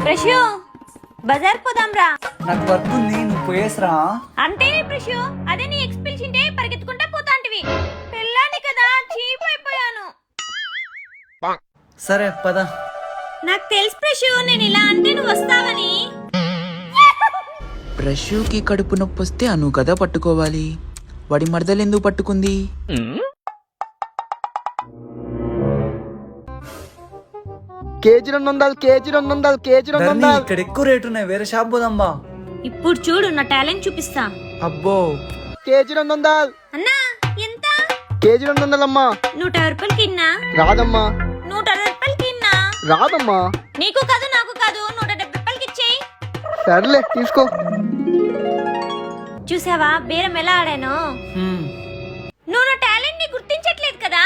ప్రశు బజార్ పోదాంరా. నాకు వర్క్ ఉంది, నువ్వు పోయేసరా. అంటే ప్రశు అదే నీ ఎక్స్ పిలిచింటే పరిగెత్తుకుంటా పోతాంటివి. పెళ్ళాని కదా చీప్ అయిపోయాను. సరే పద. నాకు తెలుసు ప్రశు నేను ఇలా అంటే నువ్వు వస్తావని. ప్రశుకి కడుపు నొప్పి వస్తే అను కదా పట్టుకోవాలి, వాడి మరదలు ఎందుకు పట్టుకుంది? KG 200 KG 200 KG 200. ఇక్కడ ఎక్కువ రేటు ఉన్నాయి, వేరే షాప్ పోదాం బా. ఇప్పుడు చూడు నా టాలెంట్ చూపిస్తా. అబ్బో కేజీ 200. అన్నా ఎంత? కేజీ 200 అమ్మా. 150 రూపాయలకి ఇన్నా. రాదమ్మా. 160 రూపాయలకి ఇన్నా. రాదమ్మా. నీకు కాదు నాకు కాదు 170 రూపాయలకి ఇచ్చేయి. సర్లే తీసుకో. చూసావా బేరం ఎలా ఆడాను? హ్మ్. నువ్వు నా టాలెంట్ ని గుర్తించట్లేదు కదా.